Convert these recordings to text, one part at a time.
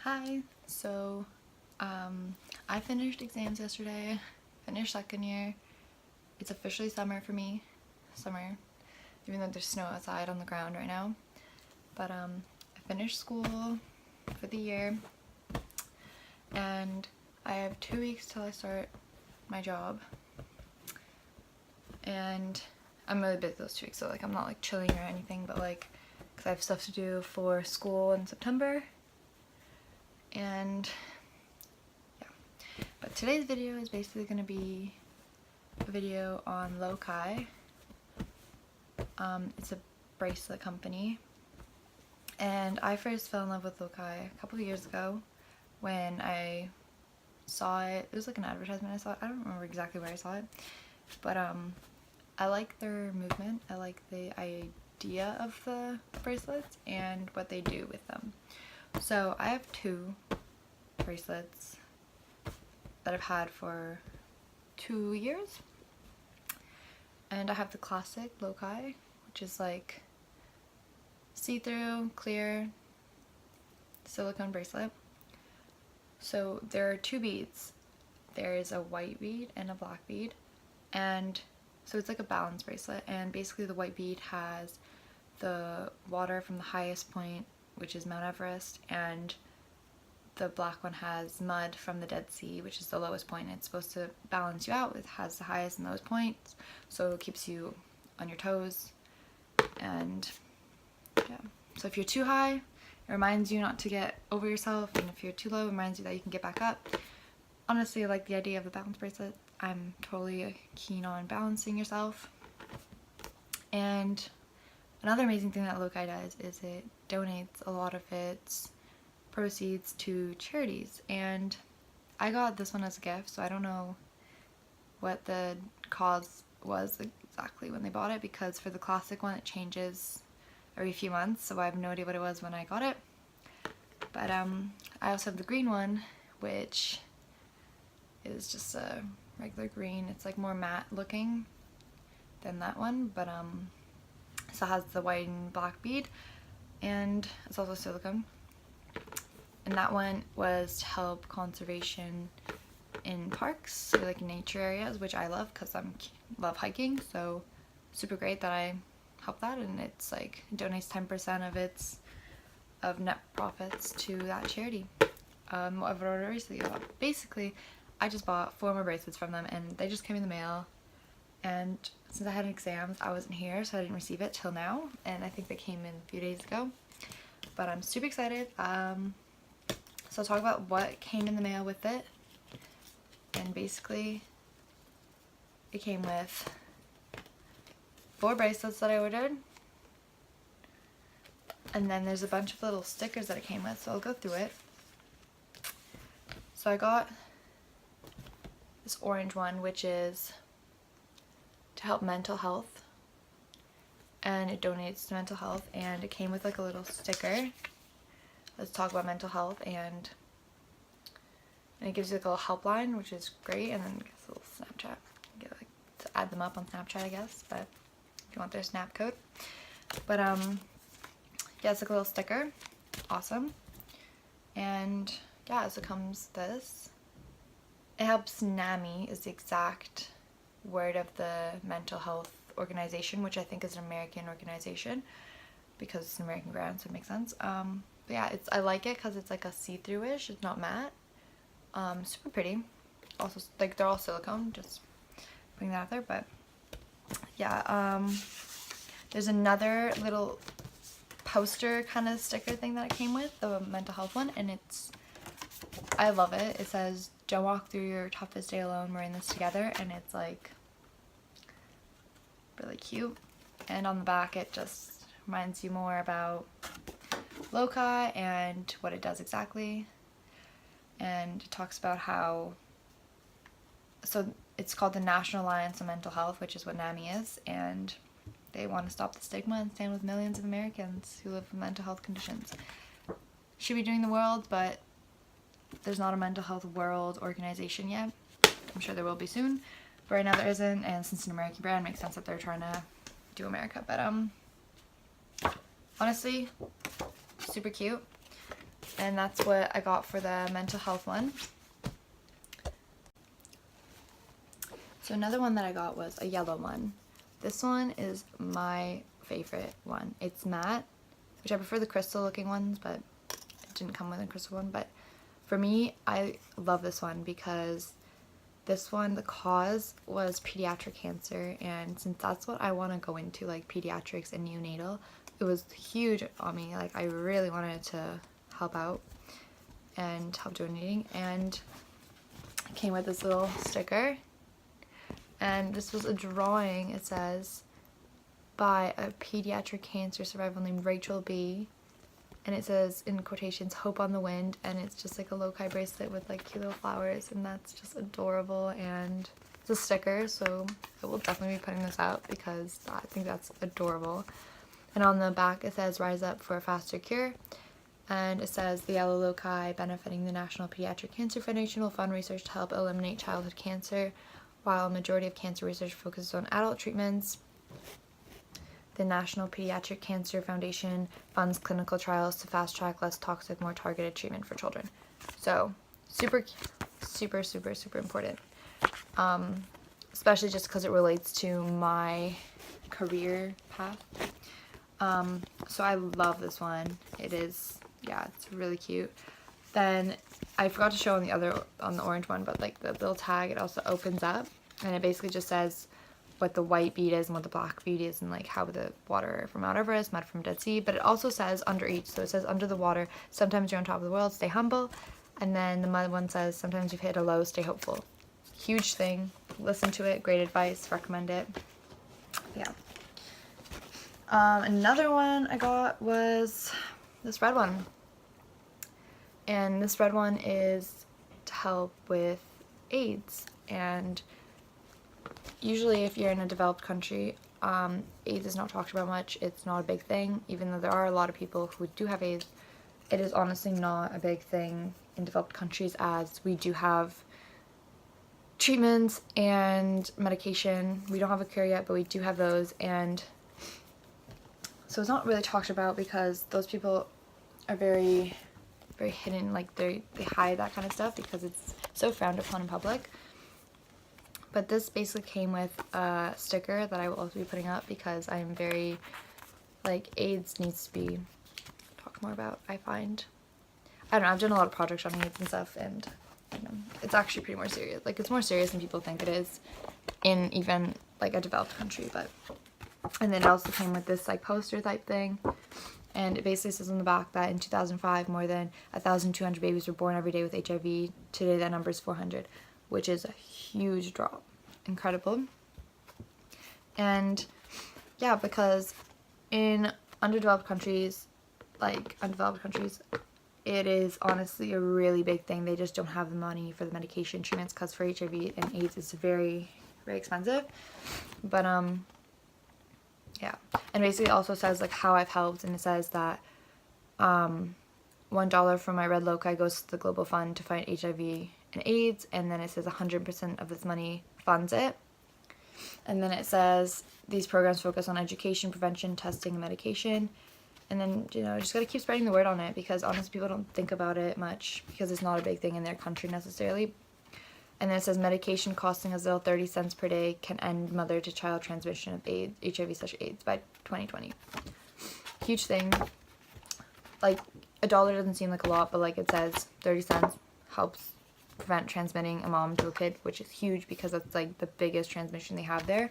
Hi, so I finished exams yesterday, finished second year. It's officially summer for me, even though there's snow outside on the ground right now. But I finished school for the year and I have 2 weeks till I start my job. And I'm really busy those 2 weeks, so like I'm not like chilling or anything, but like because I have stuff to do for school in September. And yeah, but today's video is basically going to be a video on Lokai. It's a bracelet company, and I first fell in love with Lokai a couple of years ago when I saw it. It was like an advertisement I saw. I don't remember exactly where I saw it, but I like their movement. I like the idea of the bracelets and what they do with them. So I have 2 bracelets that I've had for 2 years, and I have the classic Lokai, which is like see-through, clear silicone bracelet. So there are 2 beads. There is a white bead and a black bead, and so it's like a balance bracelet, and basically the white bead has the water from the highest point, which is Mount Everest, and the black one has mud from the Dead Sea, which is the lowest point. It's supposed to balance you out. It has the highest and lowest points, so it keeps you on your toes. And yeah, so if you're too high, it reminds you not to get over yourself, and if you're too low, it reminds you that you can get back up. Honestly, I like the idea of the balance bracelet. I'm totally keen on balancing yourself. And another amazing thing that Lokai does is it donates a lot of its proceeds to charities, and I got this one as a gift, so I don't know what the cause was exactly when they bought it, because for the classic one it changes every few months, so I have no idea what it was when I got it. But I also have the green one, which is just a regular green. It's like more matte looking than that one, but so it has the white and black bead, and it's also silicone. And that one was to help conservation in parks, so like nature areas, which I love because I love hiking, so super great that I help that. And it's like it donates 10% of net profits to that charity. Whatever recently I bought. Basically, I just bought 4 more bracelets from them, and they just came in the mail. And since I had exams, I wasn't here, so I didn't receive it till now, and I think they came in a few days ago. But I'm super excited. So I'll talk about what came in the mail with it. And basically, it came with 4 bracelets that I ordered. And then there's a bunch of little stickers that it came with, so I'll go through it. So I got this orange one, which is to help mental health, and it donates to mental health, and it came with like a little sticker. Let's talk about mental health, and it gives you like a little helpline, which is great, and then it gives a little Snapchat. You get like to add them up on Snapchat, I guess, but if you want their snap code. But yeah, it's like a little sticker. Awesome. And yeah, so comes this. It helps NAMI is the exact word of the mental health organization, which I think is an American organization because it's an American brand, so it makes sense. But yeah, I like it because it's like a see-through-ish. It's not matte. Super pretty. Also, like, they're all silicone, just putting that out there. But yeah, there's another little poster kind of sticker thing that it came with, the mental health one, and I love it. It says, "Don't walk through your toughest day alone, we're in this together," and it's like really cute. And on the back it just reminds you more about Lokai and what it does exactly, and it talks about how, so it's called the National Alliance on Mental Health, which is what NAMI is, and they want to stop the stigma and stand with millions of Americans who live with mental health conditions. Should be doing the world, but there's not a mental health world organization yet. I'm sure there will be soon, but right now there isn't, and since it's an American brand, it makes sense that they're trying to do America. But honestly, super cute. And that's what I got for the mental health one. So another one that I got was a yellow one. This one is my favorite one. It's matte, which I prefer the crystal looking ones, but it didn't come with a crystal one. But for me, I love this one because this one, the cause was pediatric cancer, and since that's what I want to go into, like pediatrics and neonatal, it was huge on me. Like I really wanted to help out and help donating, and it came with this little sticker, and this was a drawing. It says by a pediatric cancer survivor named Rachel B, and it says in quotations, hope on the wind, and it's just like a Lokai bracelet with like cute little flowers, and that's just adorable. And it's a sticker, so I will definitely be putting this out because I think that's adorable. And on the back it says rise up for a faster cure, and it says the yellow Lokai benefiting the National Pediatric Cancer Foundation will fund research to help eliminate childhood cancer, while a majority of cancer research focuses on adult treatments. The National Pediatric Cancer Foundation funds clinical trials to fast-track less toxic, more targeted treatment for children. So, super important. Especially just because it relates to my career path. So I love this one. It is, yeah, it's really cute. Then I forgot to show on the orange one, but like the little tag, it also opens up, and it basically just says what the white bead is and what the black bead is, and like how the water from Mount Everest, mud from Dead Sea. But it also says under each, so it says under the water, sometimes you're on top of the world, stay humble. And then the mud one says sometimes you've hit a low, stay hopeful. Huge thing. Listen to it, great advice, recommend it. Yeah. Another one I got was this red one, and this red one is to help with AIDS. And usually if you're in a developed country, AIDS is not talked about much. It's not a big thing. Even though there are a lot of people who do have AIDS, it is honestly not a big thing in developed countries, as we do have treatments and medication. We don't have a cure yet, but we do have those, and so it's not really talked about because those people are very hidden. Like they hide that kind of stuff because it's so frowned upon in public. But this basically came with a sticker that I will also be putting up because I am very, like, AIDS needs to be talked more about, I find. I don't know, I've done a lot of projects on AIDS and stuff, and you know, it's actually pretty more serious. Like, it's more serious than people think it is in even, like, a developed country. But and then it also came with this, like, poster type thing, and it basically says on the back that in 2005 more than 1,200 babies were born every day with HIV. Today that number is 400, which is a huge drop. Incredible. And yeah, because in undeveloped countries, it is honestly a really big thing. They just don't have the money for the medication treatments, because for HIV and AIDS it's very expensive. But yeah, and basically it also says like how I've helped, and it says that $1 from my red Lokai goes to the global fund to fight HIV and AIDS, and then it says 100% of this money funds it. And then it says these programs focus on education, prevention, testing, and medication. And then, you know, just gotta keep spreading the word on it, because honestly people don't think about it much because it's not a big thing in their country necessarily. And then it says medication costing as little 30 cents per day can end mother-to-child transmission of AIDS, HIV/AIDS by 2020. Huge thing. Like, $1 doesn't seem like a lot, but like it says 30 cents helps prevent transmitting a mom to a kid, which is huge because that's like the biggest transmission they have there.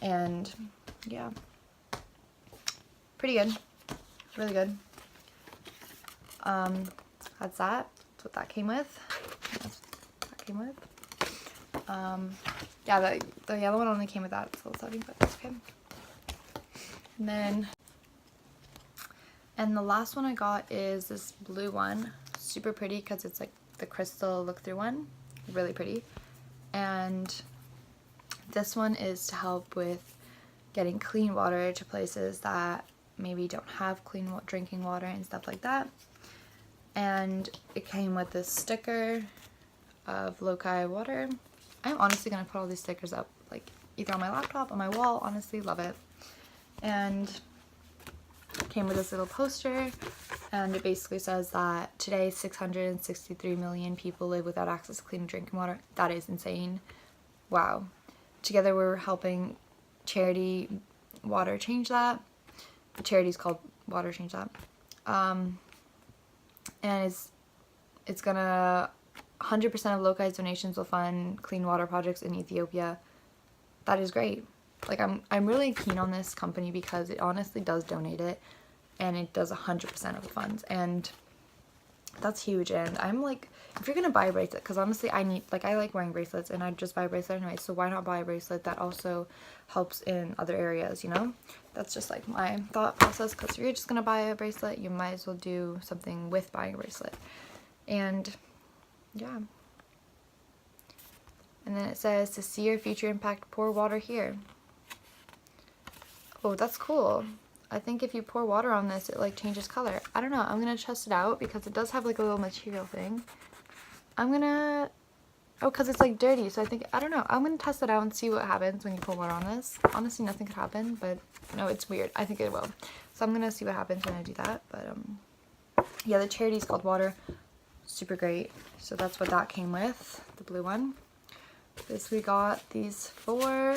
And yeah, pretty good, really good. That's that. That's what that came with. Yeah, the yellow one only came with that, so it's loading, but that's okay. And the last one I got is this blue one. Super pretty because it's like the crystal look-through one. Really pretty. And this one is to help with getting clean water to places that maybe don't have clean drinking water and stuff like that. And it came with this sticker of Lokai water. I'm honestly going to put all these stickers up, like either on my laptop, on my wall. Honestly, love it. And it came with this little poster, and it basically says that today 663 million people live without access to clean drinking water. That is insane. Wow. Together we're helping charity Water Change That. The charity's called Water Change That. And it's gonna 100% of Lokai's donations will fund clean water projects in Ethiopia. That is great. Like, I'm really keen on this company because it honestly does donate it, and it does 100% of the funds, and that's huge. And I'm like, if you're gonna buy a bracelet, because honestly I like wearing bracelets, and I'd just buy a bracelet anyway, so why not buy a bracelet that also helps in other areas, you know? That's just like my thought process, because if you're just gonna buy a bracelet, you might as well do something with buying a bracelet. And yeah. And then it says, to see your future impact, pour water here. Oh, that's cool. I think if you pour water on this, it like changes color. I don't know. I'm gonna test it out because it does have like a little material thing. Oh, because it's like dirty, so I don't know. I'm gonna test it out and see what happens when you pour water on this. Honestly, nothing could happen, but no, it's weird. I think it will. So I'm gonna see what happens when I do that. But yeah, the charity's called Water. Super great. So that's what that came with, the blue one. This, we got these 4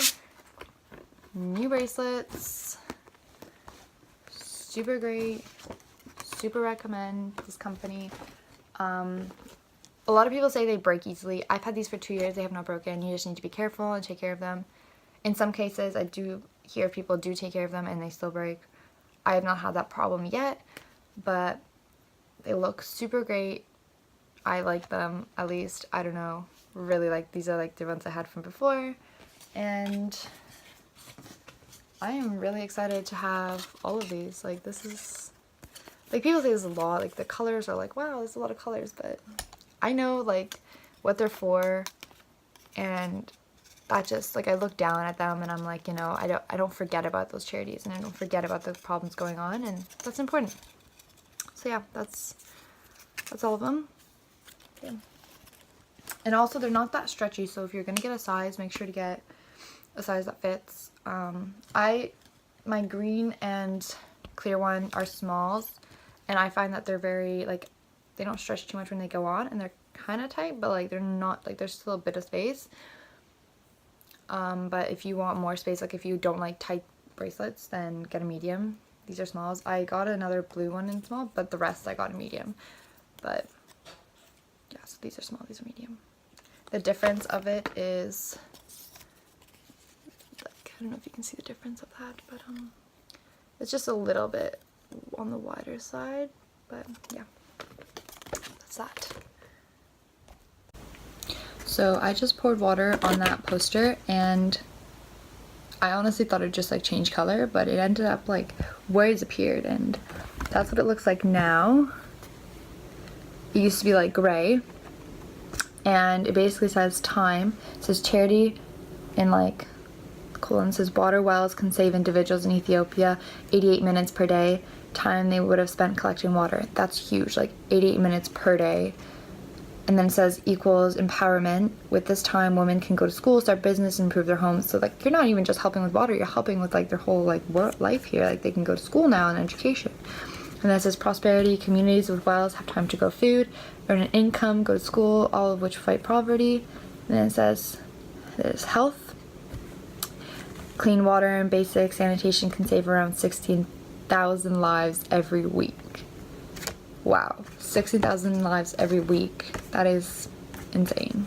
new bracelets. Super great. Super recommend this company. A lot of people say they break easily. I've had these for 2 years. They have not broken. You just need to be careful and take care of them. In some cases, I do hear people do take care of them and they still break. I have not had that problem yet, but they look super great. I like them, at least. I don't know. Really like, these are like the ones I had from before. And I am really excited to have all of these. Like, this is, like, people say this is a lot. Like, the colors are like, wow, there's a lot of colors, but I know like what they're for, and that just, like, I look down at them and I'm like, you know, I don't forget about those charities, and I don't forget about the problems going on, and that's important. So yeah, that's all of them. Yeah. And also, they're not that stretchy, so if you're gonna get a size, make sure to get a size that fits. My green and clear one are smalls, and I find that they're very, like, they don't stretch too much when they go on, and they're kind of tight, but like they're not, like, there's still a bit of space. But if you want more space, like if you don't like tight bracelets, then get a medium. These are smalls. I got another blue one in small, but the rest I got in medium. But yeah, so these are small, these are medium. The difference of it is, like, I don't know if you can see the difference of that, but it's just a little bit on the wider side, but yeah, that's that. So I just poured water on that poster, and I honestly thought it'd just like change color, but it ended up like words appeared, and that's what it looks like now. It used to be like gray, and it basically says time. It says charity in like colon, says water wells can save individuals in Ethiopia 88 minutes per day, time they would have spent collecting water. That's huge, like 88 minutes per day. And then it says equals empowerment. With this time, women can go to school, start business, improve their homes. So like, you're not even just helping with water, you're helping with like their whole like life here. Like, they can go to school now and education. And then it says prosperity. Communities with wells have time to grow food, earn an income, go to school, all of which fight poverty. And then it says there's health. Clean water and basic sanitation can save around 16,000 lives every week. Wow, 16,000 lives every week. That is insane.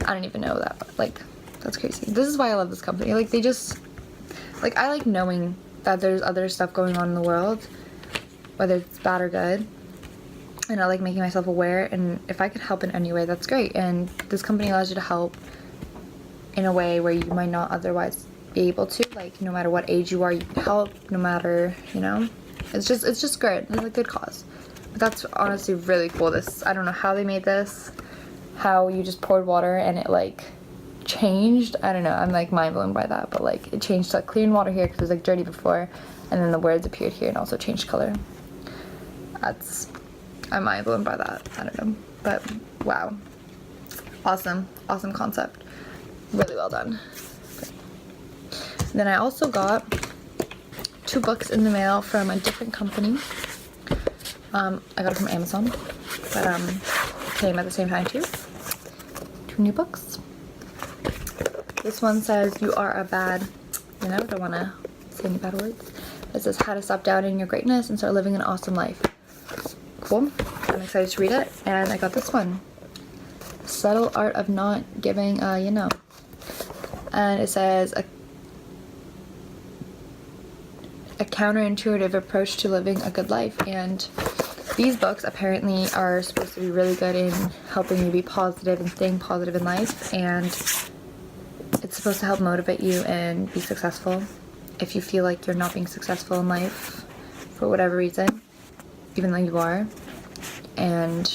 I don't even know that, but like, that's crazy. This is why I love this company. Like, they just, like, I like knowing that there's other stuff going on in the world, whether it's bad or good, and I like making myself aware, and if I could help in any way, that's great. And this company allows you to help in a way where you might not otherwise be able to. Like, no matter what age you are, you can help, no matter, you know, it's just good. It's a good cause. But that's honestly really cool. This, I don't know how they made this, how you just poured water and it like changed. I don't know, I'm like mind blown by that. But like, it changed to like clean water here because it was like dirty before, and then the words appeared here and also changed color. I'm mind blown by that. I don't know, but wow, awesome concept, really well done. Okay. Then I also got 2 books in the mail from a different company. I got it from Amazon, but came at the same time too. 2 new books. This one says You Are a Bad, don't want to say any bad words. It says How to Stop Doubting Your Greatness and Start Living an Awesome Life. Cool. I'm excited to read it, and I got this one. Subtle Art of Not Giving a And it says a counterintuitive approach to living a good life. And these books apparently are supposed to be really good in helping you be positive and staying positive in life, and it's supposed to help motivate you and be successful if you feel like you're not being successful in life for whatever reason, even though you are. And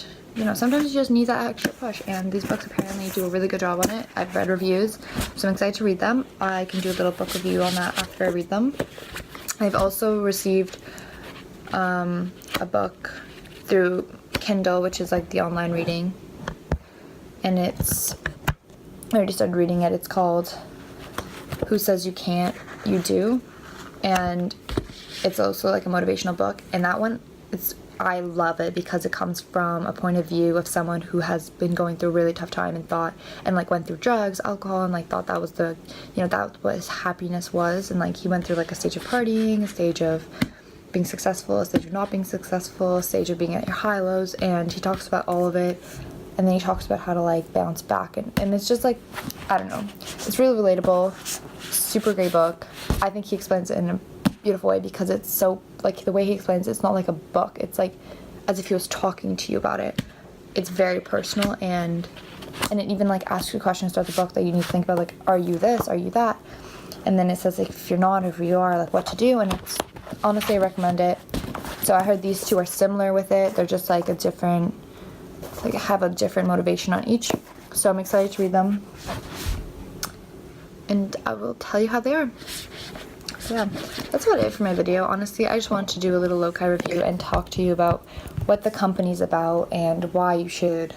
sometimes you just need that extra push, and these books apparently do a really good job on it. I've read reviews, so I'm excited to read them. I can do a little book review on that after I read them. I've also received a book through Kindle, which is like the online reading, and I already started reading it. It's called Who Says You Can't, You Do, and it's also like a motivational book. And that one, I love it because it comes from a point of view of someone who has been going through a really tough time and went through drugs, alcohol, and thought that was that was what his happiness was. And he went through a stage of partying, a stage of being successful, a stage of not being successful, a stage of being at your high lows, and he talks about all of it. And then he talks about how to bounce back, and it's just I don't know, it's really relatable. Super great book. I think he explains it in a beautiful way because it's so the way he explains it's not like a book, it's as if he was talking to you about it. It's very personal, and it even asks you questions throughout the book that you need to think about, are you this, are you that, and then it says if you're not, or if you are, what to do. And it's honestly, I recommend it. So I heard these 2 are similar with it. They're just a different, have a different motivation on each. So I'm excited to read them, and I will tell you how they are. So yeah, that's about it for my video. Honestly, I just wanted to do a little Lokai review and talk to you about what the company's about and why you should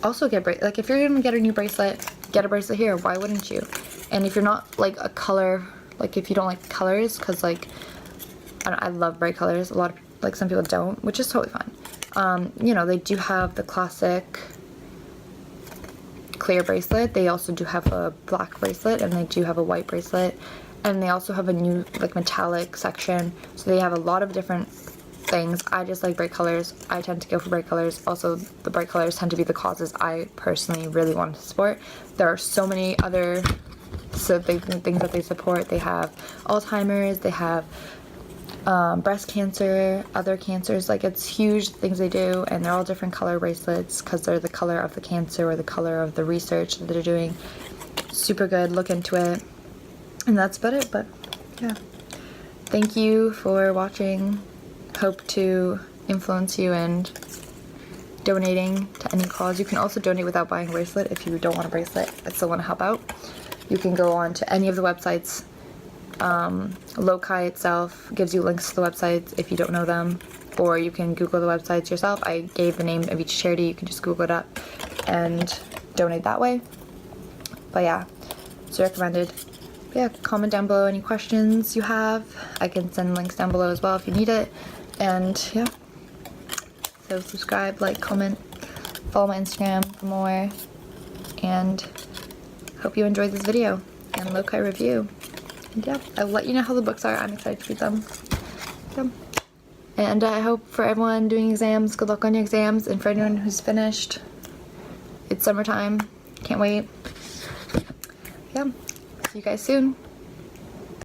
also get if you're gonna get a new bracelet, get a bracelet here. Why wouldn't you? And if you're not a color, if you don't like colors, because I love bright colors. A lot of some people don't, which is totally fine. They do have the classic clear bracelet. They also do have a black bracelet, and they do have a white bracelet, and they also have a new metallic section. So they have a lot of different things. I just like bright colors. I tend to go for bright colors. Also, the bright colors tend to be the causes I personally really want to support. There are so many other things that they support. They have Alzheimer's, they have breast cancer, other cancers. It's huge things they do, and they're all different color bracelets because they're the color of the cancer or the color of the research that they're doing. Super good. Look into it. And that's about it. But yeah, thank you for watching. Hope to influence you and donating to any cause. You can also donate without buying a bracelet if you don't want a bracelet but still want to help out. You can go on to any of the websites. Lokai itself gives you links to the websites if you don't know them, or you can Google the websites yourself. I gave the name of each charity. You can just Google it up and donate that way. But yeah, it's recommended. But yeah, comment down below any questions you have. I can send links down below as well if you need it. And yeah, so subscribe, like, comment, follow my Instagram for more, and hope you enjoyed this video and Lokai review. And yeah, I'll let you know how the books are. I'm excited to read them. Yeah. And I hope for everyone doing exams, good luck on your exams, and for anyone who's finished, it's summertime. Can't wait. Yeah, see you guys soon.